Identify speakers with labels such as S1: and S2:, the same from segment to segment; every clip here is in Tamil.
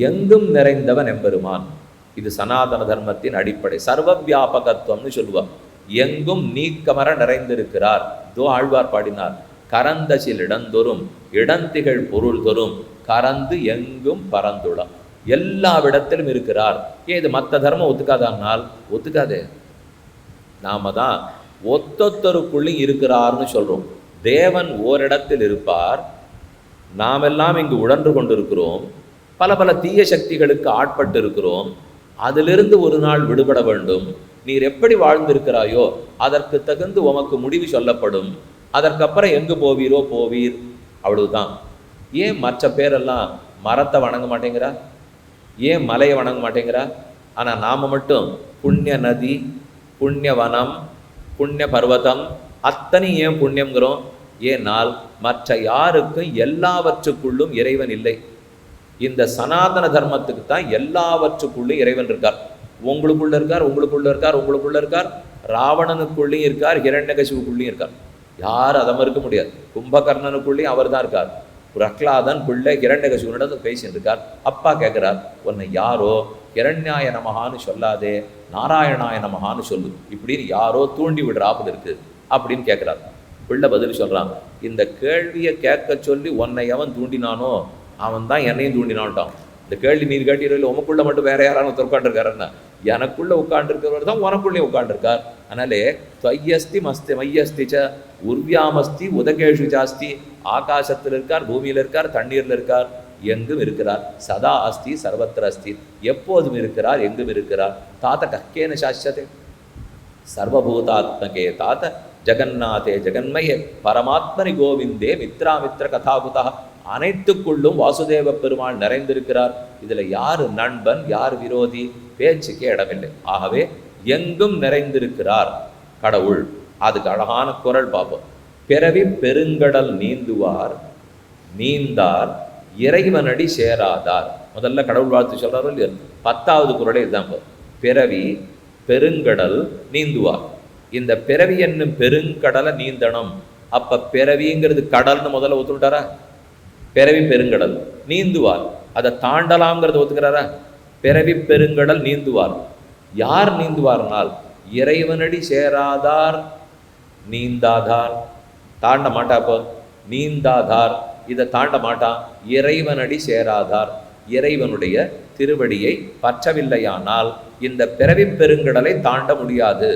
S1: எங்கும் நிறைந்தவன் எம்பெருமான். இது சனாதன தர்மத்தின் அடிப்படை. சர்வ வியாபகத்துவம்னு சொல்லுவார். எங்கும் நீக்கமர நிறைந்திருக்கிறார். தோ ஆழ்வார் பாடினார், கரந்தசில் இடந்தொரும் இடந்திகள் பொருள் தொரும் கரந்து எங்கும் பரந்துளம். எல்லா இடத்திலும் இருக்கிறார். ஏன் இது மற்ற தர்மம் ஒத்துக்காதானால்? ஒத்துக்காதே. நாம தான் ஒத்தொத்தருக்குள்ளும் இருக்கிறார்னு சொல்றோம். தேவன் ஓரிடத்தில் இருப்பார், நாமெல்லாம் இங்கு உழன்று கொண்டிருக்கிறோம், பல பல தீய சக்திகளுக்கு ஆட்பட்டு இருக்கிறோம். அதிலிருந்து ஒரு நாள் விடுபட வேண்டும். நீர் எப்படி வாழ்ந்திருக்கிறாயோ அதற்கு தகுந்து உமக்கு முடிவு சொல்லப்படும். அதற்கப்புறம் எங்கு போவீரோ போவீர், அவ்வளவுதான். ஏன் மற்ற பேரெல்லாம் மரத்தை வணங்க மாட்டேங்கிறா? ஏன் மலையை வணங்க மாட்டேங்கிறா? ஆனால் நாம் மட்டும் புண்ணிய நதி, புண்ணிய வனம், புண்ணிய பர்வதம் அத்தனை ஏன் புண்ணியங்கிறோம்? ஏனால் மற்ற யாருக்கும் எல்லாவற்றுக்குள்ளும் இறைவன் இல்லை. இந்த சனாதன தர்மத்துக்கு தான் எல்லாவற்றுக்குள்ளும் இறைவன் இருக்கார். உங்களுக்குள்ள இருக்கார், உங்களுக்குள்ள இருக்கார், உங்களுக்குள்ள இருக்கார், ராவணனுக்குள்ளேயும் இருக்கார், ஹிரண்யகசிபுக்குள்ளேயும் இருக்கார். யாரும் அதை மறுக்க முடியாது. கும்பகர்ணனுக்குள்ளேயும் அவர் தான் இருக்கார். பிரஹ்லாதன் பிள்ளை ஹிரண்யகசிபுனிடம் பேசிட்டு இருக்கார். அப்பா கேட்கிறார், உன்னை யாரோ ஹிரண்யாய நமகான்னு சொல்லாதே, நாராயணாய நமகான்னு சொல்லு, இப்படின்னு யாரோ தூண்டி விடுறாப்புல இருக்கு அப்படின்னு கேட்கிறார். பிள்ளை பதில் சொல்றான், இந்த கேள்வியை கேட்க சொல்லி உன்னை எவன் தூண்டினானோ அவன் தான் என்னையும் தூண்டினான்ட்டான். இந்த கேள்வி நீர் கேட்டீர்கள், உமக்குள்ள மட்டும் வேற யாராலும் உட்காண்டிருக்காருன்னா, எனக்குள்ள உட்காண்டிருக்கிறவர் தான் உனக்குள்ளேயும் உட்காண்டிருக்கார். அதனாலே துவய்யஸ்தி மஸ்தி மையஸ்திச்ச உர்வியாமஸ்தி உதகேஷு ஜாஸ்தி. ஆகாசத்தில் இருக்கார், பூமியில் இருக்கார், தண்ணீரில் இருக்கார், எங்கும் இருக்கிறார். சதா அஸ்தி சர்வத்திர அஸ்தி, எப்போதும் இருக்கிறார், எங்கும் இருக்கிறார். தாத்த கக்கேன சாஸ்யதே சர்வபூதாத்மகே தாத்த ஜெகநாதே ஜெகன்மயே பரமாத்மனி கோவிந்தே மித்ராமித்ர கதாகுதா. அனைத்துக்குள்ளும் வாசுதேவ பெருமாள் நிறைந்திருக்கிறார். இதில் யார் நண்பன் யார் விரோதி பேச்சுக்கே இடமில்லை. ஆகவே எங்கும் நிறைந்திருக்கிறார் கடவுள். அதுக்கு அழகான குரல் பார்ப்போம். பிறவி பெருங்கடல் நீந்துவார் நீந்தார் இறைவனடி சேராதார். முதல்ல கடவுள் வாழ்த்து சொல்றாரோ இல்லையா? 10வது குரலே இதுதான். பிறவி பெருங்கடல் நீந்துவார். இந்த பிறவி என்னும் பெருங்கடலை நீந்தணும். அப்ப பிறவிங்கிறது கடல்னு முதல்ல ஒத்துட்டாரா? பிறவி பெருங்கடல் நீந்துவார், அதை தாண்டலாம்ங்கிறத ஒத்துக்கிறாரா? பிறவி பெருங்கடல் நீந்துவார். யார் நீந்துவார்னால் இறைவனடி சேராதார் நீந்தாதார். தாண்ட மாட்டாப்போ நீந்தாதார், இதை தாண்ட மாட்டான். இறைவனடி சேராதார், இறைவனுடைய திருவடியை பற்றவில்லையானால் இந்த பிறவி பெருங்கடலை தாண்ட முடியாது.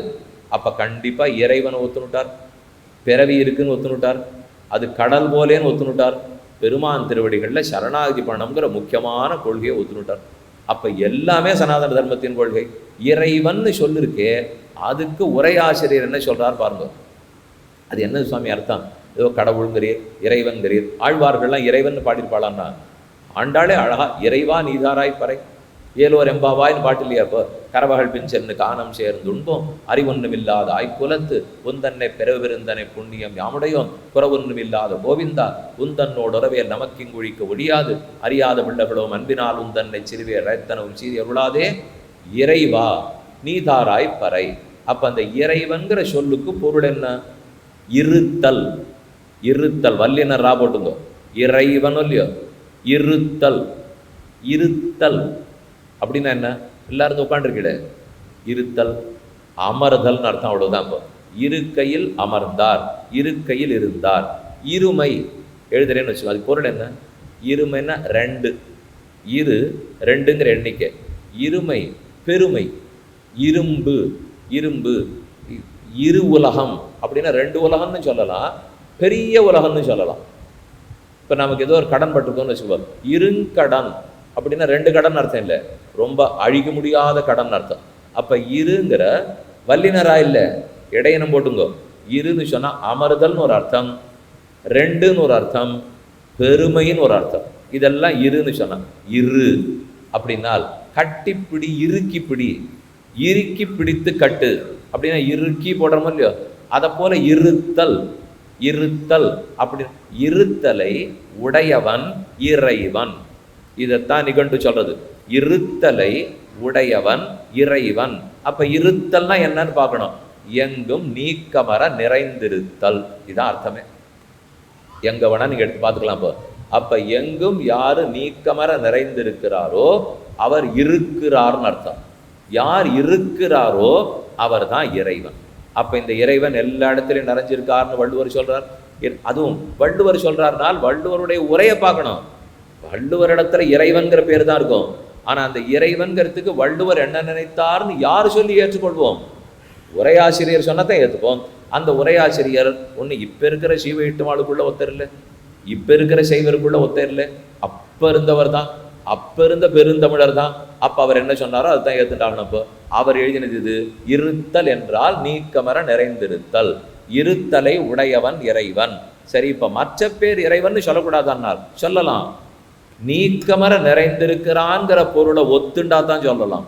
S1: அப்ப கண்டிப்பா இறைவனை ஒத்துனுட்டார், பிறவி இருக்குன்னு ஒத்துனுட்டார், அது கடல் போலேன்னு ஒத்துனுட்டார். பெருமான் திருவடிகளில் சரணாகதி பண்ணணுங்கிற முக்கியமான கொள்கையை ஒத்துனுட்டார். அப்ப எல்லாமே சனாதன தர்மத்தின் கொள்கை. இறைவன் சொல்லிருக்கே, அதுக்கு உரையாசிரியர் என்ன சொல்றார் பாருங்க. அது என்ன சுவாமி அர்த்தம்? ஏதோ கடவுளுங்கிறீர், இறைவன்கிறீர். ஆழ்வார்கள்லாம் இறைவன் பாடியிருப்பாளான்னா, ஆண்டாளே அழகா இறைவா நீதாராய் பறை ஏலோர் எம்பாவாய்னு பாட்டு இல்லையா? இப்போ கரவகள் பின் சென்று காணம் சேர்ந்துண்போம் அறிவொன்றும் இல்லாத ஆய்குலத்து உந்தன்னை பெறவிருந்தனை புண்ணியம் யாமுடையோன் குறவொன்றும் இல்லாத கோவிந்தா உந்தன்னோடு உறவேல் நமக்கிங்குழிக்க ஒழியாது அறியாத பிள்ளைகளோ அன்பினால் உந்தன்னை சிறுவே ரத்தனவும் சீரி அருளாதே இறைவா நீதாராய் பறை. அப்ப அந்த இறைவன்கிற சொல்லுக்கு பொருள் என்ன? இருத்தல். இருத்தல் வல்லினர் ரா போட்டுங்க. இறைவன் இல்லையோ, இருத்தல். இருத்தல் அப்படின்னா என்ன? எல்லாரும் உட்காண்டிருக்கீட இருத்தல் அமர்தல்னு அர்த்தம், அவ்வளவுதான். இப்போ இருக்கையில் அமர்ந்தார், இருக்கையில் இருந்தார். இருமை எழுதுறேன்னு வச்சுக்கோ, அது பொருள் என்ன? இருமைன்னா ரெண்டு, இரு ரெண்டுங்கிற எண்ணிக்கை. இருமை பெருமை. இரும்பு இரும்பு. இரு உலகம் அப்படின்னா ரெண்டு உலகம்னு சொல்லலாம், பெரிய உலகம்னு சொல்லலாம். இப்போ நமக்கு ஏதோ ஒரு கடன் பட்டிருக்கோம்னு வச்சுக்கோ, இருங்கடன் அப்படின்னா ரெண்டு கடன் அர்த்தம் இல்லை, ரொம்ப அழிக்க முடியாத கடன் அர்த்தம். அப்ப இருங்கிற வல்லினரா இல்லை, இடையினம் போட்டுங்கோ. இருன்னு சொன்னா அமர்தல்னு ஒரு அர்த்தம், ரெண்டுன்னு ஒரு அர்த்தம், பெருமைன்னு ஒரு அர்த்தம். இதெல்லாம் இருன்னு சொன்னா. இரு அப்படின்னால் கட்டிப்பிடி, இறுக்கி பிடி, இறுக்கி பிடித்து கட்டு அப்படின்னா இறுக்கி போடுறோமோ இல்லையோ, அதை போல இருத்தல். இருத்தல் அப்படி இருத்தலை உடையவன் இறைவன். இதைத்தான் நிகண்டு சொல்றது, இருத்தலை உடையவன் இறைவன். அப்ப இருத்தல்னா என்னன்னு பார்க்கணும். எங்கும் நீக்கமர நிறைந்திருத்தல், இதான் அர்த்தமே. எங்க வேணா நீங்க எடுத்து பார்த்துக்கலாம். இப்போ அப்ப எங்கும் யாரு நீக்கமர நிறைந்திருக்கிறாரோ அவர் இருக்கிறார்னு அர்த்தம். யார் இருக்கிறாரோ அவர் தான் இறைவன். அப்ப இந்த இறைவன் எல்லா இடத்துலையும் நிறைஞ்சிருக்காருன்னு வள்ளுவர் சொல்றார். அதுவும் வள்ளுவர் சொல்றாருனால் வள்ளுவருடைய உரையை பார்க்கணும். வள்ளுவர் இடத்துல இறைவன்கிற பேர் தான் இருக்கும். ஆனா அந்த இறைவன்கிறதுக்கு வள்ளுவர் என்ன நினைத்தார்னு யார் சொல்லி ஏற்றுக்கொள்வோம்? உரையாசிரியர் சொன்னதான் ஏற்றுப்போம். அந்த உரையாசிரியர் ஒன்று இப்ப இருக்கிற சீவ எட்டுமாளுக்குள்ள ஒத்தர் இல்லை, இப்ப இருக்கிற செய்வருக்குள்ள ஒத்தர் இல்லை, அப்ப இருந்தவர் தான், அப்ப இருந்த பெருந்தமிழர் தான். அப்ப அவர் என்ன சொன்னாரோ அதுதான் ஏத்துட்டாங்கன்னு. அப்போ அவர் எழுதினது இது இருத்தல் என்றால் நீக்கமர நிறைந்திருத்தல், இருத்தலை உடையவன் இறைவன். சரி, இப்ப மற்ற பேர் இறைவன் சொல்லக்கூடாதானால் சொல்லலாம். நீக்கமர நிறைந்திருக்கிறான்ங்கிற பொருளை ஒத்துண்டா தான் சொல்லலாம்.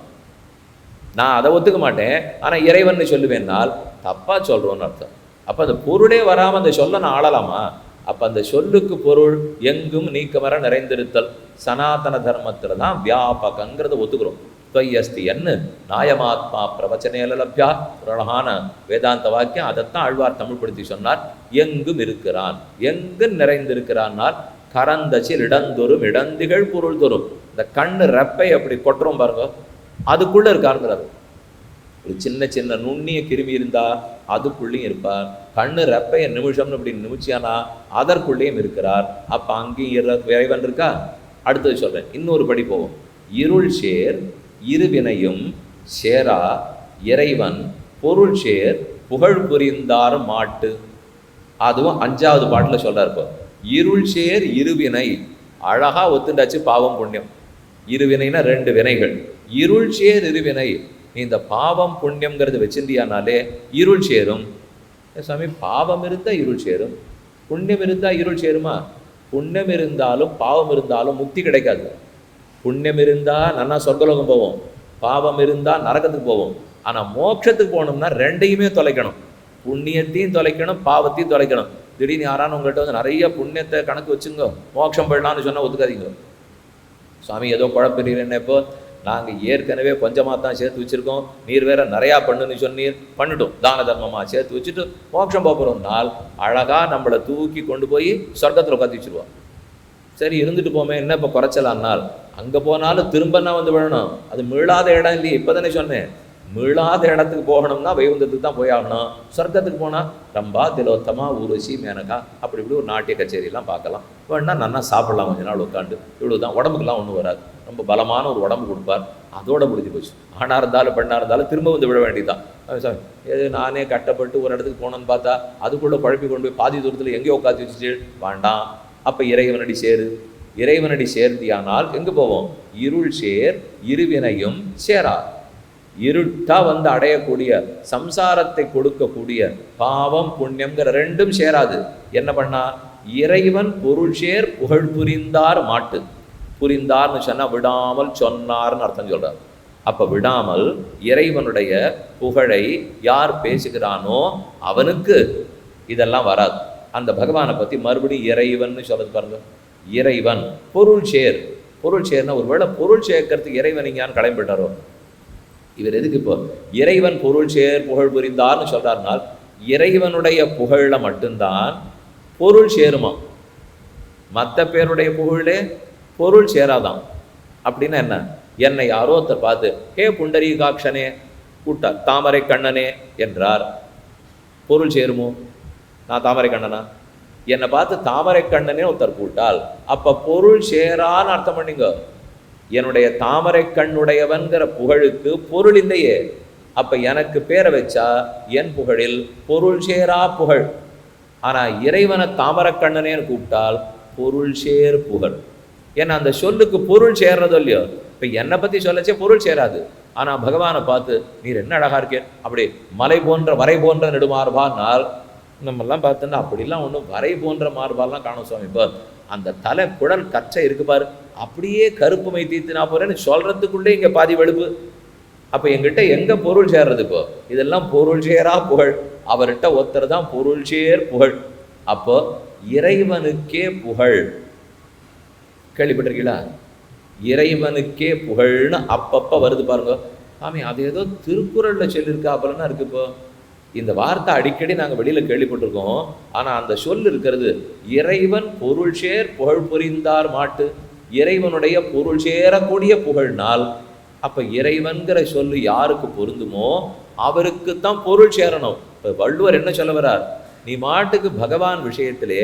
S1: நான் அதை ஒத்துக்க மாட்டேன், ஆனா இறைவன் சொல்லுவேன்னால் தப்பா சொல்றோன்னு அர்த்தம். அப்ப அந்த பொருளே வராம அந்த சொல்ல நான் ஆளலாமா? அப்ப அந்த சொல்லுக்கு பொருள் எங்கும் நீக்கமர நிறைந்திருத்தல் சனாதன தர்மத்துல தான் வியாபகங்கிறத ஒத்துக்கிறோம். துவயஸ்தி என்ன நாயமாத்மா பிரவச்சனையில லப்யா, ஒரு அழகான வேதாந்த வாக்கியம். அதைத்தான் ஆழ்வார் தமிழ்படுத்தி சொன்னார். எங்கும் இருக்கிறான், எங்கு நிறைந்திருக்கிறான்னால் கரந்தச்சில் இடந்தொரும் இடந்திகள் பொருள் தோறும். இந்த கண்ணு ரெப்பை அப்படி கொட்டுறோம் பாருங்க, அதுக்குள்ள இருக்காருங்கிறார். ஒரு சின்ன சின்ன நுண்ணிய கிருமி இருந்தா அதுக்குள்ளேயும் இருப்பார். கண்ணு ரெப்பைய நிமிஷம்னு இப்படி நிமிச்சியானா அதற்குள்ளேயும் இருக்கிறார். அப்ப அங்கேயும் இறைவன் இருக்கா? அடுத்தது சொல்றேன், இன்னொரு படி போவோம். இருள் சேர் இருவினையும் சேரா இறைவன் பொருள் சேர் புகழ் புரிந்தார் மாட்டு. அதுவும் 5வது பாட்டுல சொல்றாரு. இப்போ இருள் சேர் இருவினை அழகா ஒத்துண்டாச்சு. பாவம் புண்ணியம் இருவினைனா 2 வினைகள். இருள் சேர் இருவினை, இந்த பாவம் புண்ணியம்ங்கிறது வச்சிருந்தியானாலே இருள் சேரும். சாமி, பாவம் இருந்தா இருள் சேரும், புண்ணியம் இருந்தா இருள் சேருமா? புண்ணியம் இருந்தாலும் பாவம் இருந்தாலும் முக்தி கிடைக்காது. புண்ணியம் இருந்தா நல்லா சொர்க்கலோகம் போவோம், பாவம் இருந்தா நரகத்துக்கு போவோம். ஆனா மோட்சத்துக்கு போகணும்னா 2யுமே தொலைக்கணும். புண்ணியத்தையும் தொலைக்கணும், பாவத்தையும் தொலைக்கணும். திடீர்னு யாரான உங்கள்கிட்ட வந்து நிறைய புண்ணியத்தை கணக்கு வச்சுங்க மோட்சம் போயிடலான்னு சொன்னா ஒத்துக்காதீங்க. சுவாமி ஏதோ குழப்பறீர், என்ன இப்போ நாங்கள் ஏற்கனவே கொஞ்சமாக தான் சேர்த்து வச்சுருக்கோம், நீர் வேற நிறையா பண்ணுன்னு சொன்னீர், பண்ணிட்டோம் தான தர்மமாக சேர்த்து வச்சுட்டு மோட்சம் போகிறோம் நாள் அழகாக நம்மளை தூக்கி கொண்டு போய் சொர்க்கத்தில் உட்காந்து வச்சுருவோம். சரி இருந்துட்டு போமே, என்ன இப்போ குறைச்சலான்னால் அங்கே போனாலும் திரும்பனா வந்து விழணும். அது மீளாத இடம் இல்லையே, இப்போ தானே சொன்னேன். மீளாத இடத்துக்கு போகணும்னா வைகுந்தத்துக்கு தான் போய் ஆகணும். சொர்க்கத்துக்கு போனால் ரம்பா திலோத்தமா ஊர்வசி மேனகா அப்படி இப்படி ஒரு நாட்டிய கச்சேரியெல்லாம் பார்க்கலாம். வேணா நல்லா சாப்பிடலாம் கொஞ்ச நாள் உட்காந்து. இவ்வளோ தான், உடம்புக்கெல்லாம் ஒன்றும் வராது. ரொம்ப பலமான ஒரு உடம்பு கொடுப்பார், அதோட முடிஞ்சு போச்சு. ஆணாக இருந்தாலும் பெண்ணாக இருந்தாலும் திரும்ப வந்து விட வேண்டியதான். சார் எது நானே கட்டப்பட்டு ஒரு இடத்துக்கு போனோன்னு பார்த்தா அதுக்குள்ளே குழப்பி கொண்டு போய் பாதி தூரத்தில் எங்கேயோ உட்காந்து வச்சுட்டு வேண்டாம். அப்போ இறைவனடி சேரு, இறைவனடி சேர்ந்தியானால் எங்கே போவோம்? இருள் சேர் இருவினையும் சேரா. இருட்டா வந்து அடையக்கூடிய சம்சாரத்தை கொடுக்கக்கூடிய பாவம் புண்ணியம்ங்கிற 2ம் சேராது. என்ன பண்ணா? இறைவன் பொருள் சேர் புகழ் புரிந்தார் மாட்டு. புரிந்தார்னு சொன்னா விடாமல் சொன்னார்னு அர்த்தம் சொல்றார். அப்ப விடாமல் இறைவனுடைய புகழை யார் பேசுகிறானோ அவனுக்கு இதெல்லாம் வராது. அந்த பகவானை பத்தி மறுபடியும் இறைவன் சொல்றது பாருங்க. இறைவன் பொருள் சேர். பொருள் சேர்னா ஒருவேளை பொருள் சேர்க்கறதுக்கு இறைவன் இங்கேயான்னு கிளம்பிட்டாரோ? இவர் எதுக்கு இப்போ இறைவன் பொருள் சேர் புகழ் புரிந்தார்னு சொல்றாருனால் இறைவனுடைய புகழ்ல மட்டும்தான் பொருள் சேருமா, மற்ற பேருடைய புகழே பொருள் சேராதான். அப்படின்னா என்ன? என்னை யாரோ ஒருத்தர் பார்த்து ஹே புண்டரீகாட்சனே கூட்டார், தாமரை கண்ணனே என்றார், பொருள் சேருமோ? நான் தாமரை கண்ணனா? என்னை பார்த்து தாமரை கண்ணனே ஒருத்தர் கூட்டால் அப்ப பொருள் சேரான்னு அர்த்தம் பண்ணிங்க. என்னுடைய தாமரை கண்ணுடையவன்கிற புகழுக்கு பொருள் இல்லையே. அப்ப எனக்கு பேரை வச்சா என் புகழில் பொருள் சேரா புகழ். ஆனா இறைவனை தாமரை கண்ணனேன்னு கூப்பிட்டால் பொருள் சேர் புகழ். ஏன்னா அந்த சொல்லுக்கு பொருள் சேர்றதோ இல்லையோ. இப்ப என்னை பத்தி சொல்லச்சே பொருள் சேராது. ஆனா பகவானை பார்த்து நீர் என்ன அழகா இருக்கே, அப்படி மலை போன்ற வரை போன்ற நெடுமார்பானால் நம்மெல்லாம் பார்த்தோன்னா அப்படிலாம் ஒன்றும் வரை போன்ற மார்பாலாம் காணும் சுவாமி. இப்போ அந்த தலை குடல் கச்சை இருக்கு பாரு, அப்படியே கருப்பு மை தீர்த்து நான் போறேன்னு சொல்றதுக்குள்ளே இங்க பாதி வெளுப்பு. அப்ப எங்கிட்ட எங்க பொருள் சேர்றது? இப்போ இதெல்லாம் பொருள் சேரா புகழ். அவர்கிட்ட ஒருத்தர் தான் பொருள் சேர் புகழ். அப்போ இறைவனுக்கே புகழ். கேள்விப்பட்டிருக்கீங்களா? இறைவனுக்கே புகழ்னு அப்பப்ப வருது பாருங்க. சாமி அது ஏதோ திருக்குறள்ல சொல்லியிருக்கா அப்பலன்னா இருக்கு. இப்போ இந்த வார்த்தை அடிக்கடி நாங்கள் வெளியில் கேள்விப்பட்டிருக்கோம். ஆனால் அந்த சொல் இருக்கிறது, இறைவன் பொருள் சேர் புகழ் புரிந்தார் மாட்டு. இறைவனுடைய பொருள் சேரக்கூடிய புகழ்னால், அப்போ இறைவன்கிற சொல்லு யாருக்கு பொருந்துமோ அவருக்குத்தான் பொருள் சேரணும். இப்போ வள்ளுவர் என்ன சொல்ல வர்றார், நீ மாட்டுக்கு பகவான் விஷயத்திலே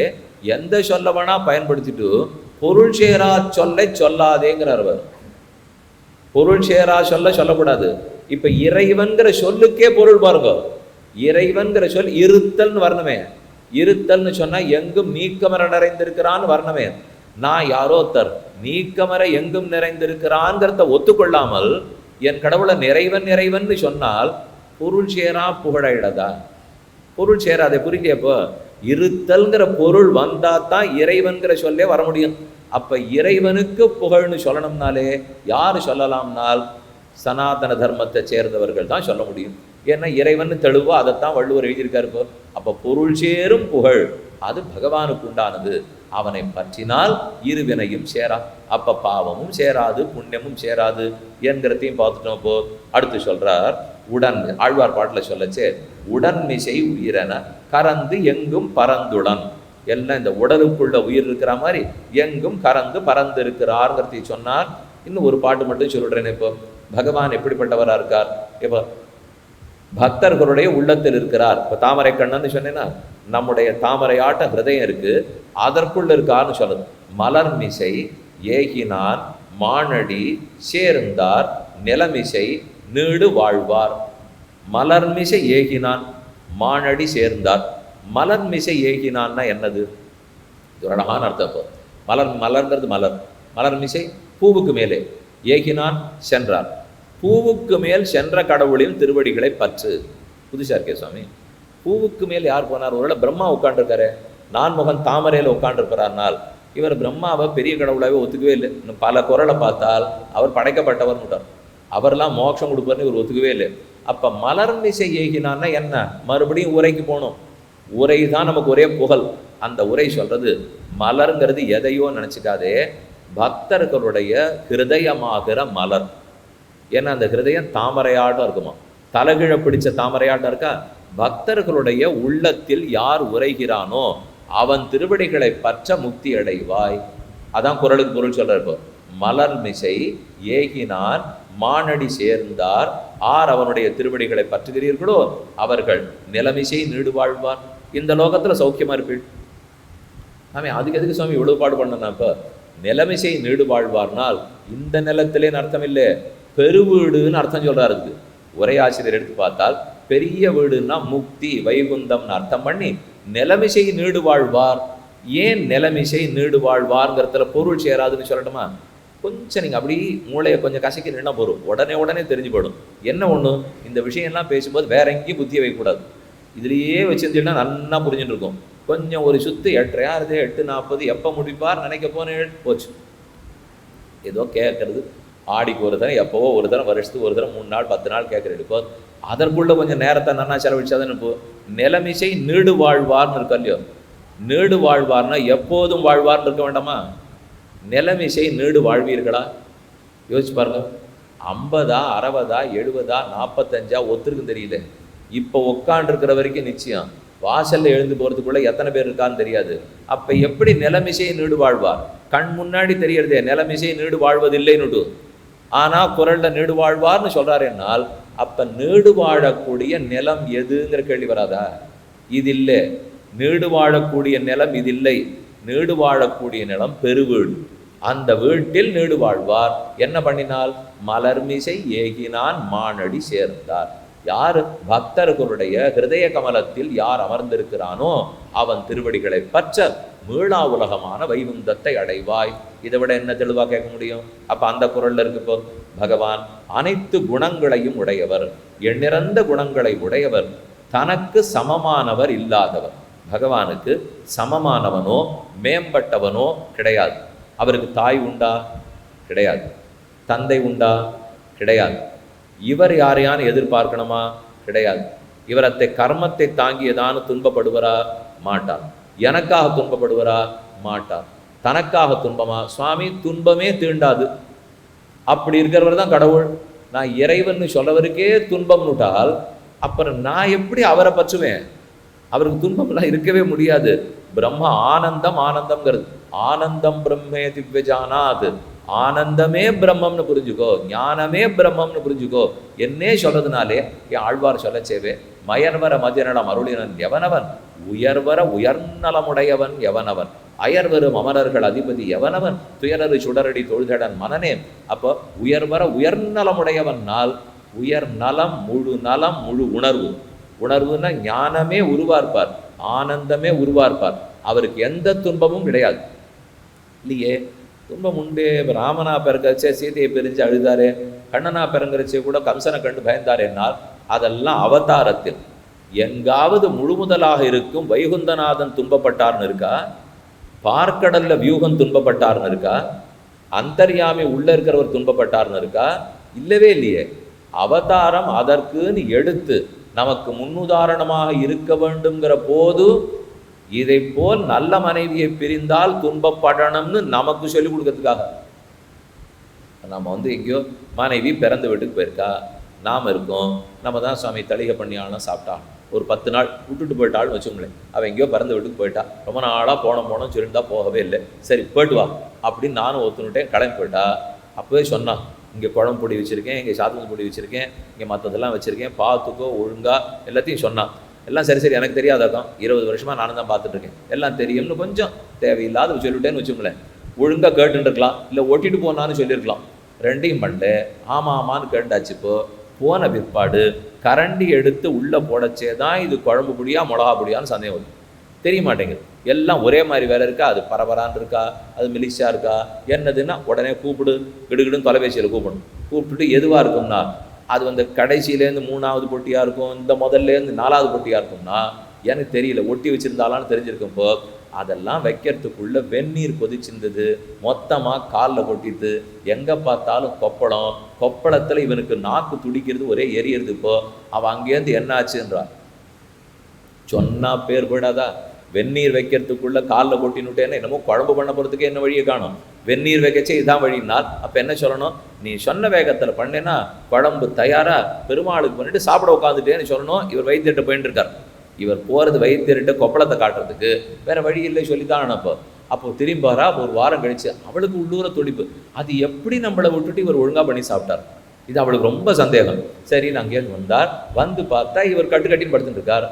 S1: எந்த சொல்ல வேணா பயன்படுத்திட்டு பொருள் சேரா சொல்லை சொல்லாதேங்கிறார் அவர். பொருள் சேரா சொல்லக்கூடாது. இப்ப இறைவன்கிற சொல்லுக்கே பொருள் பாருங்க. இறைவன்கிற சொல் இருத்தல்னு வரணுமே. இருத்தல்னு சொன்னா எங்கும் நீக்கமர நிறைந்திருக்கிறான்னு வரணுமே. நான் யாரோத்தர் நீக்கமர எங்கும் நிறைந்திருக்கிறான்ங்கிறத ஒத்துக்கொள்ளாமல் என் கடவுளை நிறைவன் சொன்னால் பொருள் சேரா புகழாயிடதா? பொருள் சேராதே. புரிஞ்சப்போ இருத்தல்ங்கிற பொருள் வந்தா தான் இறைவன்கிற சொல்லே வர முடியும். அப்ப இறைவனுக்கு புகழ்னு சொல்லணும்னாலே யாரு சொல்லலாம்னால் சனாதன தர்மத்தை சேர்ந்தவர்கள் தான் சொல்ல முடியும். ஏன்னா இறைவன் தெளிவா அதைத்தான் வள்ளுவர் எழுதியிருக்காரு. இப்போ அப்ப பொருள் சேரும் புகழ் அது பகவானுக்கு உண்டானது. அவனை பற்றினால் இருவினையும் சேரா. அப்ப பாவமும் சேராது புண்ணியமும் சேராது என்கிறதையும் பார்த்துட்டோம். இப்போ அடுத்து சொல்றார், உடன் ஆழ்வார் பாட்டில் சொல்லச்சே, உடன்மிசை உயிரென கறந்து எங்கும் பறந்துடன். எல்லாம் இந்த உடலுக்குள்ள உயிர் இருக்கிற மாதிரி எங்கும் கறந்து பறந்து இருக்கிறார்ங்கிறதை சொன்னார். இன்னும் ஒரு பாட்டு மட்டும் சொல்றேன். இப்போ பகவான் எப்படிப்பட்டவரா இருக்கார்? இப்போ பக்தர்களுடைய உள்ளத்தில் இருக்கிறார். இப்போ தாமரை கண்ணன்னு சொன்னேன்னா நம்முடைய தாமரையாட்ட ஹிருதயம் இருக்கு, அதற்குள்ள இருக்கார்னு சொல்லுது. மலர்மிசை ஏகினான் மானடி சேர்ந்தார் நிலமிசை நீடு வாழ்வார். மலர்மிசை ஏகினான் மானடி சேர்ந்தார். மலர்மிசை ஏகினான்னா என்னது? இது ஒரு அழகான அர்த்தம். மலர்ங்கிறது மலர். மலர்மிசை பூவுக்கு மேலே, ஏகினான் சென்றார். பூவுக்கு மேல் சென்ற கடவுளின் திருவடிகளை பற்று. புதுசா இருக்கே சுவாமி. பூவுக்கு மேல் யார் போனார்? ஒருவேளை பிரம்மா உட்காண்டிருக்காரு, நான்முகன் தாமரையில் உட்காண்டிருக்கிறார்னால் இவர் பிரம்மாவை பெரிய கடவுளாகவே ஒத்துக்கவே இல்லை. இன்னும் பல குரலை பார்த்தால் அவர் படைக்கப்பட்டவர் முட்டார், அவர்லாம் மோட்சம் கொடுப்பார்னு இவர் ஒத்துக்கவே இல்லை. அப்போ மலர்மிசை ஏகினான்னா என்ன? மறுபடியும் உரைக்கு போகணும். உரை தான் நமக்கு ஒரே புகழ். அந்த உரை சொல்றது மலர்ங்கிறது எதையோ நினச்சிக்காதே, பக்தர்களுடைய ஹிருதயமாகிற மலர். ஏன்னா அந்த ஹிருதயம் தாமரையாட்டம் இருக்குமா, தலைகீழ பிடிச்ச தாமரையாட்டம் இருக்கா. பக்தர்களுடைய உள்ளத்தில் யார் உரைகிறானோ அவன் திருவடிகளை பற்ற முக்தி அடைவாய். அதான் குறளுக்கு பொருள் சொல்ற. இப்போ மலர்மிசை ஏகினான் மானடி சேர்ந்தார், ஆர் அவனுடைய திருவடிகளை பற்றுகிறீர்களோ அவர்கள் நிலமிசை நீடு வாழ்வார். இந்த லோகத்துல சௌக்கியமா இருப்பீள். ஆமாம், அதுக்கு எதுக்கு சுவாமி இவ்வளவு பாடு பண்ணனா? இப்போ நிலமிசை நீடு வாழ்வார்னால் இந்த நிலத்திலேன்னு அர்த்தம் இல்லை, பெருவீடுன்னு அர்த்தம் சொல்றாரு. உரையாசிரியர் எடுத்து பார்த்தால் பெரிய வீடுன்னா முக்தி வைகுந்தம்னு அர்த்தம் பண்ணி நிலமிசை நீடு வாழ்வார். ஏன் நிலமிசை நீடு வாழ்வார்ங்கிறதுல பொருள் சேராதுன்னு சொல்லட்டுமா? கொஞ்சம் நீங்கள் அப்படி மூளையை கொஞ்சம் கசக்கி நின்னா போகும், உடனே தெரிஞ்சு போடும். என்ன ஒன்று, இந்த விஷயம்லாம் பேசும்போது வேற எங்கேயும் புத்தியை வைக்கக்கூடாது, இதுலேயே வச்சுருந்தீங்கன்னா நல்லா புரிஞ்சுட்டு இருக்கும். கொஞ்சம் ஒரு சுத்து 8:30 8:40 எப்போ முடிப்பார் நினைக்க போனேன் போச்சு. ஏதோ கேட்கறது ஆடிக்கு ஒரு தரம், எப்போவோ ஒரு தரம், வருஷத்துக்கு ஒரு தரம், 3 நாள் 10 நாள் கேட்குறது எடுப்போம். அதற்குள்ளே கொஞ்சம் நேரத்தை நன்னா செலவழிச்சாதான் இப்போ நிலமிசை நீடு வாழ்வார்னு இருக்கா இல்லையோ? நீடு வாழ்வார்னா எப்போதும் வாழ்வார்னு இருக்க வேண்டாமா? நிலமிசை நீடு வாழ்வீர்களா? யோசிச்சு பாருங்க. 50 60 70 45 ஒத்துருக்கும் தெரியல. இப்போ உட்காண்டிருக்கிற வரைக்கும் நிச்சயம், வாசல்ல எழுந்து போகிறதுக்குள்ளே எத்தனை பேர் இருக்கான்னு தெரியாது. அப்போ எப்படி நிலமிசை நீடு வாழ்வார்? கண் முன்னாடி தெரியறதே நிலமிசை நீடு வாழ்வதில்லைன்னுட்டு, ஆனால் குறளில் நீடு வாழ்வார்னு சொல்கிறார். என்னால் அப்போ நீடு வாழக்கூடிய நிலம் எதுங்கிற கேள்வி வராதா? இது இல்லை. நீடு வாழக்கூடிய நிலம் இது இல்லை. நீடு வாழக்கூடிய நிலம் பெருவீடு. அந்த வீட்டில் நீடு வாழ்வார். என்ன பண்ணினால்? மலர்மிசை ஏகினான் மானடி சேர்ந்தார். யார்? பக்தர்களுடைய ஹிருதய கமலத்தில் யார் அமர்ந்திருக்கிறானோ அவன் திருவடிகளை பற்ற மீளா உலகமான வைகுந்தத்தை அடைவாய். இதை விட என்ன தெளிவாக கேட்க முடியும்? அப்போ அந்த குறள்ல இருக்கு, இப்போ பகவான் அனைத்து குணங்களையும் உடையவர், எண்ணிறந்த குணங்களை உடையவர், தனக்கு சமமானவர் இல்லாதவர். பகவானுக்கு சமமானவனோ மேம்பட்டவனோ கிடையாது. அவருக்கு தாய் உண்டா? கிடையாது. தந்தை உண்டா? கிடையாது. இவர் யாரையானு எதிர்பார்க்கணுமா? கிடையாது. இவரத்தை கர்மத்தை தாங்கி ஏதானு துன்பப்படுவரா? மாட்டார். எனக்காக துன்பப்படுவரா? மாட்டார். தனக்காக துன்பமா? சுவாமி துன்பமே தீண்டாது. அப்படி இருக்கிறவர் தான் கடவுள். நான் இறைவன் சொல்லவருக்கே துன்பம்னுட்டால் அப்புறம் நான் எப்படி அவரை பற்றுவேன்? அவருக்கு துன்பம்லாம் இருக்கவே முடியாது. பிரம்ம ஆனந்தம், ஆனந்தம்ங்கிறது ஆனந்தம் பிரம்மே திவ்யஜானாத், ஆனந்தமே பிரம்மம்னு புரிஞ்சுக்கோ, ஞானமே பிரம்மம்னு புரிஞ்சுக்கோ என்னே சொல்றதுனாலே என் ஆழ்வார் சொல்லச்சேவே மயர்வர மதியநலம் அருளினன் எவனவன், உயர்வர உயர்நலமுடையவன் எவனவன், அயர்வரும் அமரர்கள் அதிபதி எவனவன், துயரரு சுடரடி தொழுதடன் மனனே. அப்போ உயர்வர உயர்நலமுடையவனால் உயர் நலம், முழு நலம், முழு உணர்வு. உணர்வுன்னா ஞானமே உருவார்ப்பார், ஆனந்தமே உருவார்ப்பார். அவருக்கு எந்த துன்பமும் கிடையாது இல்லையே. துன்பம் உண்டு. ராமனா பிறக்கச்சே சீதையை பிரிஞ்சு அழுதாரே, கண்ணனா பிறங்கரிச்சே கூட கம்சனை கண்டு பயந்தார் என்னால் அதெல்லாம் அவதாரத்தில். எங்காவது முழுமுதலாக இருக்கும் வைகுந்தநாதன் துன்பப்பட்டார்னு இருக்கா? பார்க்கடல்ல வியூகம் துன்பப்பட்டார்னு இருக்கா? அந்தர்யாமி உள்ள இருக்கிறவர் துன்பப்பட்டார்னு இருக்கா? இல்லவே இல்லையே. அவதாரம் அதற்குன்னு எடுத்து நமக்கு முன்னுதாரணமாக இருக்க வேண்டுங்கிற போது இதை போல் நல்ல மனைவியை பிரிந்தால் துன்பப்படணும்னு நமக்கு சொல்லிக் கொடுக்கறதுக்காக. நம்ம எங்கேயோ மனைவி பிறந்த வீட்டுக்கு போயிருக்கா, நாம் இருக்கோம், நம்ம தான் சுவாமி தளிகை பண்ணியாலும் சாப்பிட்டா, ஒரு 10 நாள் விட்டுட்டு போயிட்டாள்னு வச்சுங்களேன். அவன் எங்கேயோ பிறந்த வீட்டுக்கு போயிட்டா, ரொம்ப நாளாக போனோம் சொல்லியிருந்தா போகவே இல்லை, சரி போயிட்டு வா அப்படின்னு நானும் ஒத்துனுட்டேன், கிளம்பி போயிட்டா. அப்போவே சொன்னான், இங்கே குழம்பு பொடி வச்சுருக்கேன், இங்கே சாத்துமதி பொடி வச்சுருக்கேன், இங்கே மற்றதெல்லாம் வச்சுருக்கேன், பார்த்துக்கோ ஒழுங்கா எல்லாத்தையும் சொன்னான். எல்லாம் சரி சரி எனக்கு தெரியாதான், 20 வருஷமாக நானும் தான் பார்த்துட்ருக்கேன், எல்லாம் தெரியும்னு கொஞ்சம் தேவையில்லாத சொல்லிவிட்டேன்னு வச்சுங்களேன். ஒழுங்காக கேட்டுருக்கலாம், இல்லை ஒட்டிட்டு போனான்னு சொல்லியிருக்கலாம். ரெண்டையும் பண்ணல, ஆமாம் ஆமான்னு கேட்டாச்சு. போன பிற்பாடு கரண்டி எடுத்து உள்ளே போடச்சே தான் இது குழம்பு பொடியா மிளகா பொடியான்னு சந்தேகம் வருது. தெரிய மாட்டேங்குது. எல்லாம் ஒரே மாதிரி வேலை இருக்கா, அது பரபரான்னு இருக்கா, அது மெலிஷா இருக்கா, என்னதுன்னா உடனே கூப்பிடு, கிடுகிடுன்னு தொலைபேசியில் கூப்பிடணும். கூப்பிட்டுட்டு எதுவாக இருக்கும்னா அது கடைசியிலேருந்து 3வது பொட்டியாக இருக்கும், இந்த முதல்லேருந்து 4வது பொட்டியாக இருக்கும்னா எனக்கு தெரியல, ஒட்டி வச்சுருந்தாலான்னு தெரிஞ்சிருக்கும்போ அதெல்லாம் வைக்கிறதுக்குள்ளே வெந்நீர் கொதிச்சிருந்தது, மொத்தமாக காலில் கொட்டிட்டு எங்கே பார்த்தாலும் கொப்பளம். கொப்பளத்தில் இவனுக்கு நாக்கு துடிக்கிறது, ஒரே எரியறது. இப்போ அவன் அங்கேருந்து என்ன ஆச்சுன்றான் சொன்னா பேர் போயிடாதா? வெந்நீர் வைக்கிறதுக்குள்ளே காலில் கொட்டினுட்டேன்னு என்னமோ குழம்பு பண்ண போகிறதுக்கே என்ன வழியை காணும். வெந்நீர் வைக்கச்சே இதான் வழினால் அப்போ என்ன சொல்லணும்? நீ சொன்ன வேகத்தில் பண்ணேன்னா குழம்பு தயாரா பெருமாளுக்கு பண்ணிட்டு சாப்பிட உட்காந்துட்டேன்னு சொல்லணும். இவர் வைத்தியர்கிட்ட போயிட்டு இருக்கார். இவர் போகிறது வைத்தியர்கிட்ட கொப்பளத்தை காட்டுறதுக்கு, வேற வழி இல்லை சொல்லித்தான் அனுப்போ. அப்போ திரும்பாரா, ஒரு வாரம் கழிச்சு அவளுக்கு உள்ளூர துடிப்பு, அது எப்படி நம்மளை விட்டுட்டு இவர் ஒழுங்காக பண்ணி சாப்பிட்டார், இது அவளுக்கு ரொம்ப சந்தேகம். சரி அங்கேருந்து வந்தார், வந்து பார்த்தா இவர் கட்டுக்கட்டின்னு படுத்துட்டு இருக்கார்.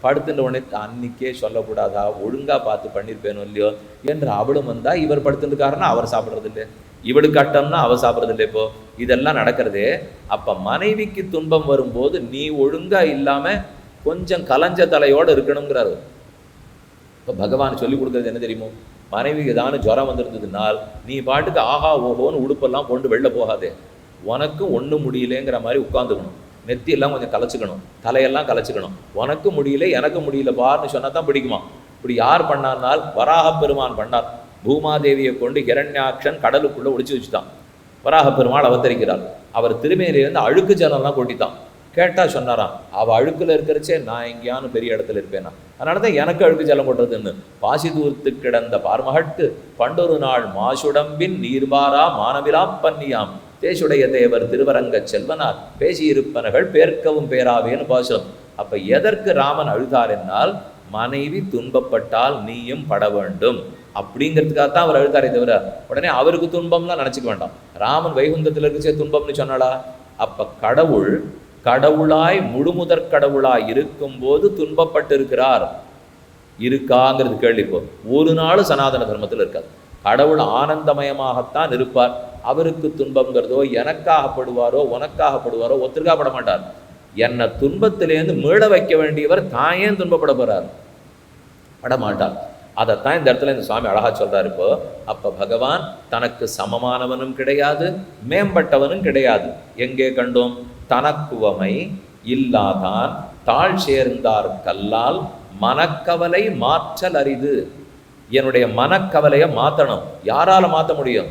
S1: படுத்துட்ட உடனே அன்னைக்கே சொல்லக்கூடாதா, ஒழுங்காக பார்த்து பண்ணியிருப்பேனோ இல்லையோ என்று அவளும் வந்தா. இவர் படுத்துட்டுருக்காருன்னா அவர் சாப்பிட்றது இல்லை, இவளுக்கு கட்டம்னா அவர் சாப்பிட்றது இல்லை. இப்போ இதெல்லாம் நடக்கிறதே. அப்போ மனைவிக்கு துன்பம் வரும்போது நீ ஒழுங்கா இல்லாமல் கொஞ்சம் கலஞ்ச தலையோடு இருக்கணுங்கிறாரு. இப்போ பகவான் சொல்லி கொடுக்குறது என்ன தெரியுமோ? மனைவிக்கு ஏதான ஜுரம் வந்திருந்ததுனால் நீ பாட்டுக்கு ஆஹா ஓஹோன்னு உடுப்பெல்லாம் கொண்டு வெளில போகாதே, உனக்கு ஒன்றும் முடியலேங்கிற மாதிரி உட்காந்துக்கணும். நெத்தியெல்லாம் கொஞ்சம் கலைச்சிக்கணும், தலையெல்லாம் கலைச்சிக்கணும். உனக்கு முடியல எனக்கு முடியல பாருன்னு சொன்னா தான் பிடிக்குமா. இப்படி யார் பண்ணார்னால் வராக பெருமான் பண்ணார். பூமாதேவியை கொண்டு ஹிரண்யாக்ஷன் கடலுக்குள்ளே ஒழிச்சு வச்சுட்டான். வராக பெருமாள் அவதரிக்கிறார். அவர் திருமேனிலேருந்து அழுக்கு ஜலம்லாம் கொட்டித்தான். கேட்டால் சொன்னாராம், அவள் அழுக்கில் இருக்கிறச்சே நான் எங்கேயானு பெரிய இடத்துல இருப்பேனா, அதனால தான் எனக்கு அழுக்கு ஜலம் கொட்டுறதுன்னு. பாசி தூர்த்து கிடந்த பார்மகட்டு பண்டொரு நாள் மாசுடம்பின் நீர்வாரா மானவிலா பன்னியாம் தேசுடைய தேவர் திருவரங்க செல்வனார் பேசியிருப்பனர்கள் பேர்க்கவும் பேராவேன்னு பாசுரம். அப்போ எதற்கு ராமன் அழுதார் என்னால், மனைவி துன்பப்பட்டால் நீயும் பட வேண்டும் அப்படிங்கிறதுக்காகத்தான் அவர் அழுதாரே தவிர உடனே அவருக்கு துன்பம்லாம் நினச்சிக்க வேண்டாம். ராமன் வைகுந்தத்தில் இருக்கச்சே துன்பம்னு சொன்னாளா? அப்போ கடவுளாய் முழுமுதற் கடவுளாய் இருக்கும்போது துன்பப்பட்டு இருக்கிறார் இருக்காங்கிறது கேள்வி. இப்போ ஒரு நாள் சனாதன தர்மத்தில் இருக்காது. கடவுள் ஆனந்தமயமாகத்தான் இருப்பார். அவருக்கு துன்பங்கிறதோ எனக்காகப்படுவாரோ உனக்காகப்படுவாரோ ஒத்திருக்காப்பட மாட்டார். என்னை துன்பத்திலேருந்து மீள வைக்க வேண்டியவர் தான் ஏன் துன்பப்பட போறார்? படமாட்டார். அதைத்தான் இந்த இடத்துல இந்த சுவாமி அழகா சொல்றாரு. இப்போ அப்ப பகவான் தனக்கு சமமானவனும் கிடையாது, மேம்பட்டவனும் கிடையாது. எங்கே கண்டோம்? தனக்குவமை இல்லாதான் தாழ் சேர்ந்தார் கல்லால் மனக்கவலை மாற்றல் அரிது. என்னுடைய மனக்கவலையை மாற்றணும். யாரால மாற்ற முடியும்?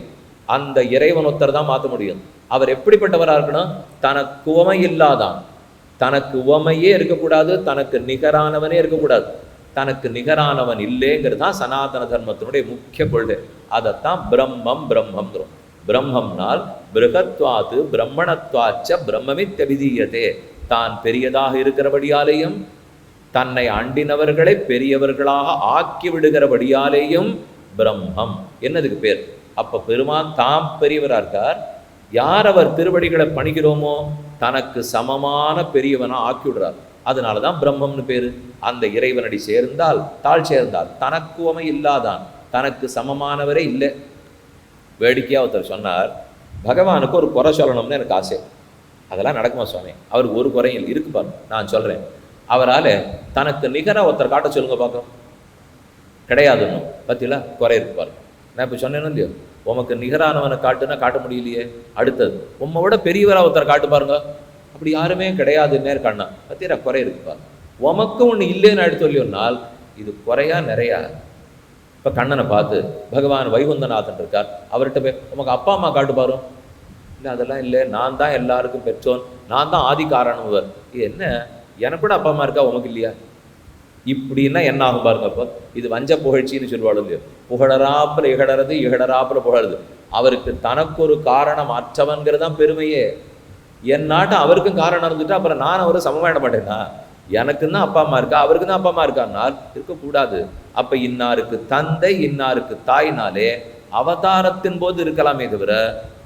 S1: அந்த இறைவனொத்தர் தான் மாற்ற முடியும். அவர் எப்படிப்பட்டவராக இருக்கணும்? தனக்கு உவமை இல்லாதான், தனக்கு உவமையே இருக்கக்கூடாது, தனக்கு நிகரானவனே இருக்கக்கூடாது. தனக்கு நிகரானவன் இல்லைங்கிறது தான் சனாதன தர்மத்தினுடைய முக்கிய கொள்கை. அதைத்தான் பிரம்மம் பிரம்மங்கிறோம். பிரம்மம்னால் பிருகத்வாத்து பிரம்மணத்வாச்ச பிரம்மமித்ய விதீயதே. தான் பெரியதாக இருக்கிறபடியாலேயும் தன்னை அண்டினவர்களை பெரியவர்களாக ஆக்கி விடுகிறபடியாலேயும் பிரம்மம் என்னதுக்கு பேர். அப்ப பெருமான் தாம் பெரியவராக இருக்கார். யார் அவர் திருவடிகளை பணிகிறோமோ தனக்கு சமமான பெரியவனா ஆக்கி விடுறார். அதனாலதான் பிரம்மம்னு பேரு. அந்த இறைவனடி சேர்ந்தால் தாழ் சேர்ந்தால் தனக்கு உமை இல்லாதான், தனக்கு சமமானவரே இல்லை. வேடிக்கையா ஒருத்தர் சொன்னார், பகவானுக்கு ஒரு குறை சொல்லணும்னு எனக்கு ஆசை. அதெல்லாம் நடக்குமா சுவாமி? அவருக்கு ஒரு குறையில் இருக்கு பாருங்க, நான் சொல்றேன். அவரால் தனக்கு நிகராக ஒருத்தர் காட்ட சொல்லுங்க பார்க்க, கிடையாதுன்னு பத்தியில குறை இருக்கு பாருங்க. நான் இப்போ சொன்னேன்னு இல்லையோ, உமக்கு நிகரானவனை காட்டுன்னா காட்ட முடியலையே. அடுத்தது உம்மை விட பெரியவரா ஒருத்தர் காட்டு பாருங்க, அப்படி யாருமே கிடையாதுன்னே கண்ணா பத்திர குறை இருக்கு பாருங்க. உமக்கு ஒன்று இல்லைன்னு எடுத்து சொல்லியோன்னால் இது குறையா நிறையா. இப்போ கண்ணனை பார்த்து பகவான் வைகுந்தநாதன் இருக்கார், அவர்கிட்ட போய் உமக்கு அப்பா அம்மா காட்டு பாரு. இல்லை அதெல்லாம் இல்லை, நான் தான் எல்லாருக்கும் பெற்றோன், நான் தான் ஆதி காரணவர். என்ன எனக்கு கூட அப்பா அம்மா இருக்கா, உமக்கு இல்லையா? இப்படின்னா என்ன ஆகும் பாருங்க. அப்போ இது வஞ்ச புகழ்ச்சின்னு சொல்லுவாள் இல்லையோ, புகழறாப்புல இகழறது, இகழறாப்புல புகழறது. அவருக்கு தனக்கு ஒரு காரணம் அற்றவன்கிறது தான் பெருமையே. என் நாட்டு அவருக்கும் காரணம் இருந்துட்டு அப்புறம் நான் அவரை சமமாயிட மாட்டேன்னா, எனக்கு தான் அப்பா அம்மா இருக்கா, அவருக்கு தான் அப்பா அம்மா இருக்கான்னால் இருக்கக்கூடாது. அப்ப இன்னாருக்கு தந்தை இன்னாருக்கு தாய்னாலே அவதாரத்தின் போது இருக்கலாமே தவிர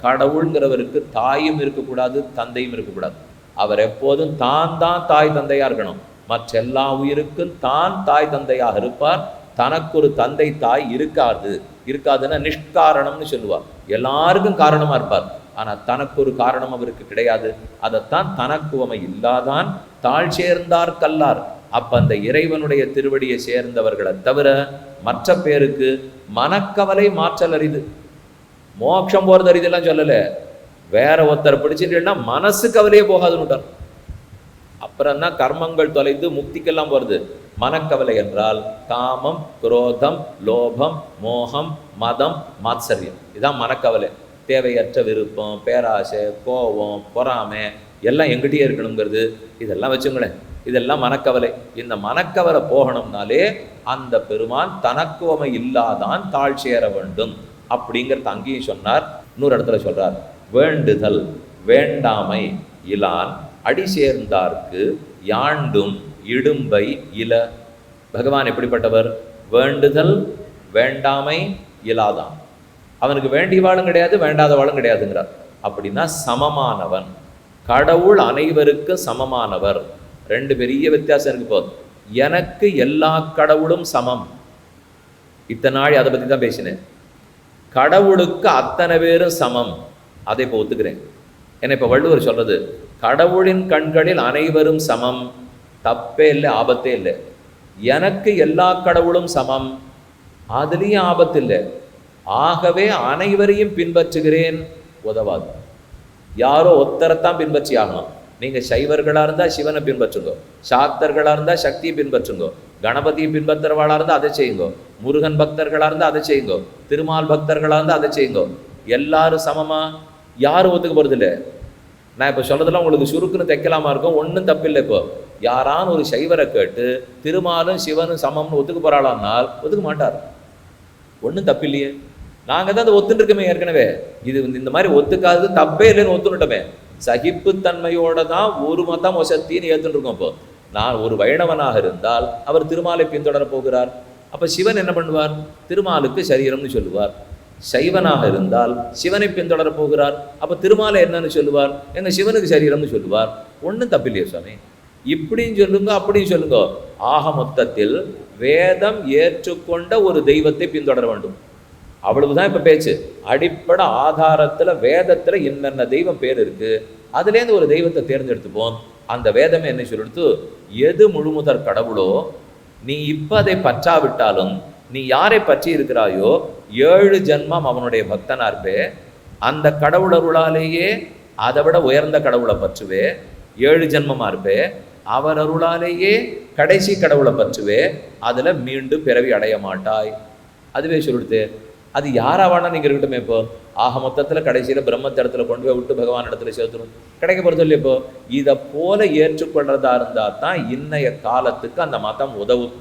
S1: கடவுள்ங்கிறவருக்கு தாயும் இருக்கக்கூடாது, தந்தையும் இருக்கக்கூடாது. அவர் எப்போதும் தான் தான் தாய் தந்தையா இருக்கணும். மற்ற எல்லா உயிருக்கும் தான் தாய் தந்தையாக இருப்பார். தனக்கு ஒரு தந்தை தாய் இருக்காதுன்னா நிஷ்காரணம்னு சொல்லுவார். எல்லாருக்கும் காரணமா இருப்பார், ஆனா தனக்கு ஒரு காரணம் அவருக்கு கிடையாது. அதைத்தான் தனக்கு உமை இல்லாதான் தாழ் சேர்ந்தார் கல்லார். அப்ப அந்த இறைவனுடைய திருவடியை சேர்ந்தவர்களை தவிர மற்ற பேருக்கு மனக்கவலை மாற்றல் அரிது, மோட்சம் போறது அரிதெல்லாம் சொல்லல. வேற ஒருத்தர் பிடிச்சிட்டா மனசு கவலையே போகாதுன்னுட்டார். அப்புறம் தான் கர்மங்கள் தொலைந்து முக்திக்கெல்லாம் போறது. மனக்கவலை என்றால் காமம், குரோதம், லோபம், மோகம், மதம், மாத்சரியம், இதுதான் மனக்கவலை. தேவையற்ற விருப்பம், பேராசை, கோபம், பொறாமை எல்லாம் எங்கிட்டே இருக்கணுங்கிறது, இதெல்லாம் வச்சுங்களேன், இதெல்லாம் மனக்கவலை. இந்த மனக்கவலை போகணும்னாலே அந்த பெருமான் தனக்குவமை இல்லாதான் தாழ் சேர வேண்டும் அப்படிங்கிறது அங்கேயும் சொன்னார். இன்னொரு இடத்துல சொல்றார், வேண்டுதல் வேண்டாமை இலான் அடி சேர்ந்தார்க்கு யாண்டும் இடும்பை இல. பகவான் எப்படிப்பட்டவர்? வேண்டுதல் வேண்டாமை இலாதான். அவனுக்கு வேண்டியவாளும் கிடையாது, வேண்டாதவாளும் கிடையாதுங்கிறார். அப்படின்னா சமமானவன். கடவுள் அனைவருக்கு சமமானவர். ரெண்டு பெரிய வித்தியாசம் இருக்கு. போதும், எனக்கு எல்லா கடவுளும் சமம். இத்தனை நாள் அதை பற்றி தான் பேசினேன். கடவுளுக்கு அத்தனை பேரும் சமம், அதை இப்போ ஒத்துக்கிறேன். ஏன்னா இப்போ வள்ளுவர் சொல்றது, கடவுளின் கண்களில் அனைவரும் சமம், தப்பே இல்லை, ஆபத்தே இல்லை. எனக்கு எல்லா கடவுளும் சமம், அதுலேயும் ஆபத்து இல்லை. ஆகவே அனைவரையும் பின்பற்றுகிறேன், உதவாது. யாரோ ஒத்தரைத்தான் பின்பற்றி ஆகணும். நீங்கள் சைவர்களாக இருந்தால் சிவனை பின்பற்றுங்கோ, சாக்தர்களாக இருந்தால் சக்தியை பின்பற்றுங்கோ, கணபதியை பின்பற்றுறவாளாக இருந்தால் அதை செய்யுங்கோ, முருகன் பக்தர்களாக இருந்தால் அதை செய்யுங்கோ, திருமால் பக்தர்களாக இருந்தால் அதை செய்யுங்கோ. எல்லாரும் சமமா? யாரும் ஒத்துக்க போகிறது இல்லை. நான் இப்போ சொல்றதெல்லாம் உங்களுக்கு சுருக்குன்னு தைக்கலாமா இருக்கும், ஒன்றும் தப்பில்லை. இப்போ யாரான ஒரு சைவரை கேட்டு திருமாலும் சிவனும் சமம்னு ஒத்துக்க போறாளான்னால் ஒத்துக்க மாட்டார். ஒன்றும் தப்பில்லையே, நாங்கள் தான் அதை ஒத்துட்டு இருக்கோமே ஏற்கனவே. இது இந்த மாதிரி ஒத்துக்காது தப்பே இல்லைன்னு ஒத்துனுட்டோமே. சகிப்புத்தன்மையோட தான் ஒரு மதம் வசத்தின்னு ஏற்றுன்னு இருக்கோம். இப்போ நான் ஒரு வைணவனாக இருந்தால் அவர் திருமாலை பின்தொடர போகிறார். அப்போ சிவன் என்ன பண்ணுவார்? திருமாலுக்கு சரீரம்னு சொல்லுவார். சைவனாக இருந்தால் சிவனை பின்தொடர போகிறார். அப்போ திருமாலை என்னன்னு சொல்லுவார்? எங்கள் சிவனுக்கு சரீரம்னு சொல்லுவார். ஒன்றும் தப்பில்லையே சுவாமி. இப்படின்னு சொல்லுங்க, அப்படியும் சொல்லுங்க. ஆக மொத்தத்தில் வேதம் ஏற்றுக்கொண்ட ஒரு தெய்வத்தை பின்தொடர வேண்டும், அவ்வளவுதான் இப்போ பேச்சு. அடிப்படை ஆதாரத்தில் வேதத்தில் என்னென்ன தெய்வம் பேர் இருக்கு, அதுலேருந்து ஒரு தெய்வத்தை தேர்ந்தெடுத்துப்போம். அந்த வேதமே என்ன சொல்லிடுத்து, எது முழுமுதற் கடவுளோ நீ இப்போ அதை பற்றாவிட்டாலும் நீ யாரை பற்றி இருக்கிறாயோ 7 ஜென்மம் அவனுடைய பக்தனா இருப்பே, அந்த கடவுளருளாலேயே அதை விட உயர்ந்த கடவுளை பற்றுவே, 7 ஜென்மமா இருப்பே, அவர் அருளாலேயே கடைசி கடவுளை பற்றுவே, அதில் மீண்டும் பிறவி அடைய மாட்டாய். அதுவே சொல்லிடுது. அது யாராவானா நீங்கள் இருக்கட்டுமே. இப்போ ஆக மொத்தத்தில் கடைசியில் பிரம்மத்த இடத்துல கொண்டு போய் விட்டு பகவான் இடத்துல சேர்த்துடும், கிடைக்க போகிறது இல்லை. இப்போ இதை போல ஏற்றுக்கொள்றதா இருந்தால் தான் இன்னைய காலத்துக்கு அந்த மதம் உதவும்.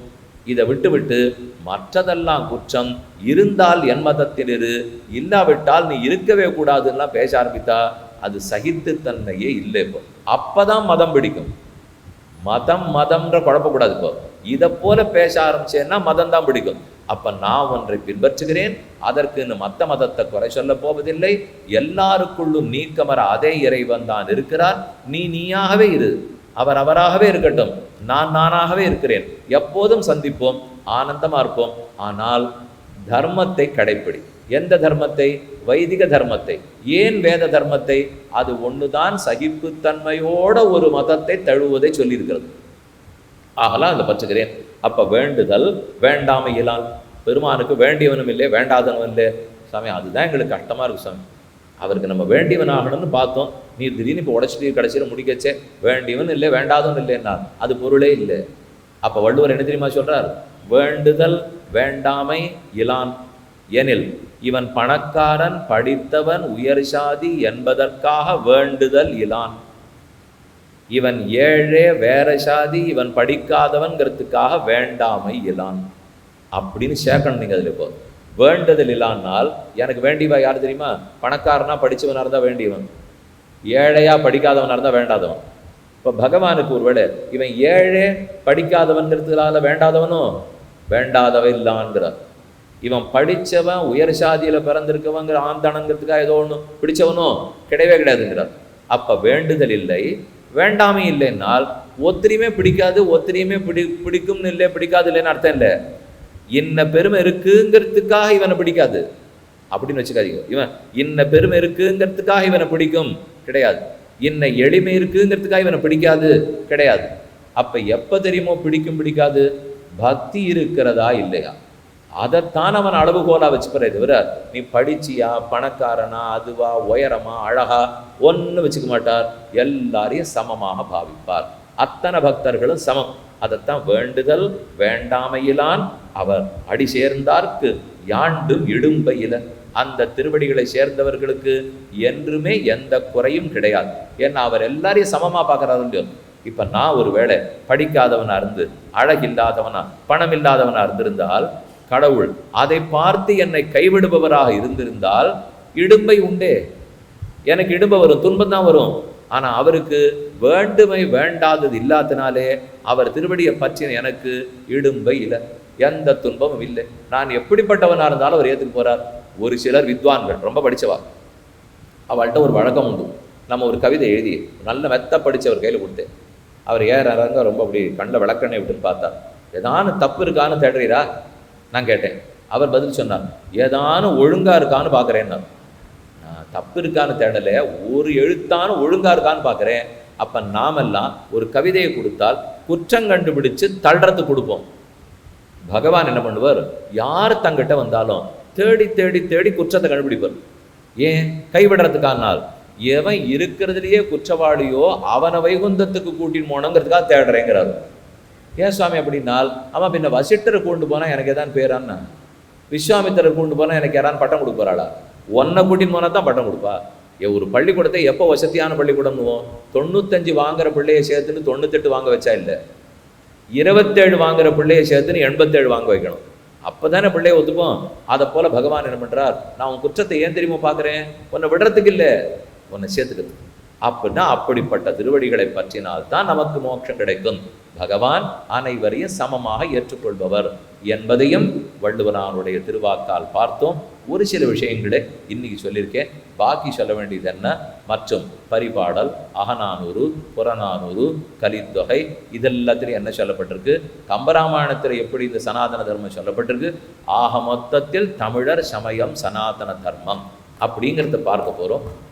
S1: இதை விட்டு மற்றதெல்லாம் குற்றம், இருந்தால் என் மதத்தில் இரு, இல்லாவிட்டால் நீ இருக்கவே கூடாதுன்னா பேச ஆரம்பித்தா அது சகித்துத்தன்மையே இல்லை. இப்போ அப்பதான் மதம் பிடிக்கும். மதம்ன்ற குழப்பக்கூடாது. இப்போ இதை போல பேச ஆரம்பிச்சேன்னா மதம் தான் பிடிக்கும். அப்ப நான் ஒன்றை பின்பற்றுகிறேன், அதற்குன்னு மத்த மதத்தை குறை சொல்ல போவதில்லை. எல்லாருக்குள்ளும் நீக்கமர அதே இறைவன் தான் இருக்கிறார். நீயாகவே இரு, அவர் அவராகவே இருக்கட்டும், நான் நானாகவே இருக்கிறேன். எப்போதும் சந்திப்போம், ஆனந்தமா இருப்போம். ஆனால் தர்மத்தை கடைப்பிடி. எந்த தர்மத்தை? வைதிக தர்மத்தை. ஏன் வேத தர்மத்தை? அது ஒண்ணுதான் சகிப்புத்தன்மையோட ஒரு மதத்தை தழுவதை சொல்லியிருக்கிறது. ஆகலாம் அந்த பற்றுகிறேன். அப்ப வேண்டுதல் வேண்டாமையிலான். பெருமானுக்கு வேண்டியவனும் இல்லை, வேண்டாதவனும் இல்லை. சாமி அதுதான் எங்களுக்கு கஷ்டமா இருக்கு சாமி. அவருக்கு நம்ம வேண்டியவன் ஆகணும்னு பார்த்தோம், நீ திடீர்னு இப்போ உடச்சிட்டு கடைசியில் முடிக்கச்சே வேண்டியவன் இல்லை வேண்டாதவன் இல்லைன்னா அது பொருளே இல்லை. அப்ப வள்ளுவர் என்ன தெரியுமா சொல்றார்? வேண்டுதல் வேண்டாமை இலான் எனில் இவன் பணக்காரன் படித்தவன் உயர் சாதி என்பதற்காக வேண்டுதல் இலான். இவன் ஏழே வேற சாதி, இவன் படிக்காதவன்கிறதுக்காக வேண்டாமை இலான் அப்படின்னு சேர்க்கணும். நீங்க அதில் இப்போ வேண்டுதல் இல்லான்னால் எனக்கு வேண்டியவா யார் தெரியுமா? பணக்காரனா படிச்சவனா இருந்தா வேண்டியவன், ஏழையா படிக்காதவனா இருந்தா வேண்டாதவன். இப்போ பகவானுக்கு ஒருவேளை இவன் ஏழே படிக்காதவன்கிறதுனால வேண்டாதவனோ? வேண்டாதவன் இல்லான்கிறார். இவன் படித்தவன் உயர் சாதியில் பிறந்திருக்கவங்கிற ஆந்தானங்கிறதுக்காக ஏதோ ஒன்று பிடிச்சவனோ? கிடையவே கிடையாதுங்கிறார். அப்போ வேண்டுதல் இல்லை, வேண்டாமே இல்லைன்னால் ஒத்திரியுமே பிடிக்காது, ஒத்திரியுமே பிடிக்கும்னு இல்லை, பிடிக்காது இல்லைன்னு அர்த்தம் இல்லை. இன்ன பெருமை இருக்குங்கிறதுக்காக இவனை பிடிக்காது அப்படின்னு வச்சுக்காதீங்க. இவன் இன்ன பெருமை இருக்குங்கிறதுக்காக இவனை பிடிக்கும் கிடையாது. இன்ன எளிமை இருக்குங்கிறதுக்காக இவனை பிடிக்காது கிடையாது. அப்போ எப்போ தெரியுமோ பிடிக்கும் பிடிக்காது? பக்தி இருக்கிறதா இல்லையா அதைத்தான் அவன் அளவுகோலா வச்சுக்கிறே தவிர நீ படிச்சியா, பணக்காரனா, அதுவா, உயரமா, அழகா ஒன்று வச்சுக்க மாட்டார். எல்லாரையும் சமமாக பாவிப்பார். அத்தனை பக்தர்களும் சமம். அதைத்தான் வேண்டுதல் வேண்டாமையிலான் அவர் அடி சேர்ந்தார்க்கு யாண்டும் இடும்பையில. அந்த திருவடிகளை சேர்ந்தவர்களுக்கு என்றுமே எந்த குறையும் கிடையாது. ஏன்னா அவர் எல்லாரையும் சமமா பார்க்கறாரு இல்லையோ. இப்ப நான் ஒரு வேளை படிக்காதவனா இருந்து, அழகில்லாதவனா, பணம் இல்லாதவனா இருந்திருந்தால், கடவுள் அதை பார்த்து என்னை கைவிடுபவராக இருந்திருந்தால் இடும்பை உண்டே, எனக்கு இடும்பை வரும், துன்பம் தான் வரும். ஆனா அவருக்கு வேண்டுமை வேண்டாதது இல்லாதனாலே அவர் திருவடியை பற்றின எனக்கு இடும்பை இல்லை, எந்த துன்பமும் இல்லை. நான் எப்படிப்பட்டவனா இருந்தாலும் அவர் ஏற்றுக்கு போறார். ஒரு சிலர் வித்வான்கள் ரொம்ப படித்தவா, அவள்கிட்ட ஒரு வழக்கம் உண்டு. நம்ம ஒரு கவிதை எழுதி நல்ல மெத்த படித்தவர் கையில் கொடுத்தேன். அவர் ஏறாங்க ரொம்ப அப்படி கண்ணில் விளக்கண்ணை விட்டுன்னு பார்த்தார். ஏதானு தப்பு இருக்கான்னு தேடுறீரா நான் கேட்டேன். அவர் பதில் சொன்னார், ஏதானும் ஒழுங்கா இருக்கான்னு பார்க்குறேன்னா. நான் தப்பு இருக்கான்னு தேடலை, ஒரு எழுத்தானு ஒழுங்கா இருக்கான்னு பார்க்குறேன். அப்போ நாமெல்லாம் ஒரு கவிதையை கொடுத்தால் குற்றம் கண்டுபிடிச்சு தள்ளுறது கொடுப்போம். பகவான் என்ன பண்ணுவார்? யார் தங்கிட்ட வந்தாலும் தேடி தேடி தேடி குற்றத்தை கண்டுபிடிப்பார். ஏன்? கைவிடுறதுக்கானால் எவன் இருக்கிறதுலையே குற்றவாளியோ அவனை வைகுந்தத்துக்கு கூட்டின்னு போனோங்கிறதுக்காக தேடுறேங்கிறாரு. ஏன் சுவாமி அப்படின்னால், அவன் பின்ன வசிட்டரை கொண்டு போனால் எனக்கு எதான் பேரான்னா, விஸ்வாமித்திரரை கொண்டு போனால் எனக்கு யாரான்னு பட்டம் கொடுப்பாராளா? ஒன்றை கூட்டின்னு போனால் தான் பட்டம் கொடுப்பா. ஒரு பள்ளிக்கூடத்தை எப்போ வசதியான பள்ளிக்கூடம்னுவோம்? 95 வாங்குற பிள்ளையை சேர்த்துன்னு 98 வாங்க வச்சா இல்லை, 27 வாங்குற பிள்ளையை சேர்த்துன்னு 87 வாங்க வைக்கணும். அப்போ தானே பிள்ளையை ஒத்துப்போம். அதை போல பகவான் என்ன பண்ணுறார்? நான் உன் குற்றத்தை ஏன் தெரியுமா பார்க்குறேன்? உன்னை விடுறதுக்கு இல்லை, உன்னை சேர்த்துக்கிறது. அப்படின்னா அப்படிப்பட்ட திருவடிகளை பற்றினால்தான் நமக்கு மோட்சம் கிடைக்கும். பகவான் அனைவரையும் சமமாக ஏற்றுக்கொள்பவர் என்பதையும் வள்ளுவனாருடைய திருவாக்கால் பார்த்தோம். ஒரு சில விஷயங்களை இன்னைக்கு சொல்லியிருக்கேன். பாக்கி சொல்ல வேண்டியது என்ன? மற்றும் பரிபாடல், அகநானூறு, புறநானூறு, கலித்தொகை, இதெல்லாத்திலையும் என்ன சொல்லப்பட்டிருக்கு? கம்பராமாயணத்தில் எப்படி இந்த சனாதன தர்மம் சொல்லப்பட்டிருக்கு? ஆக மொத்தத்தில் தமிழர் சமயம் சனாதன தர்மம் அப்படிங்கிறத பார்க்க போகிறோம்.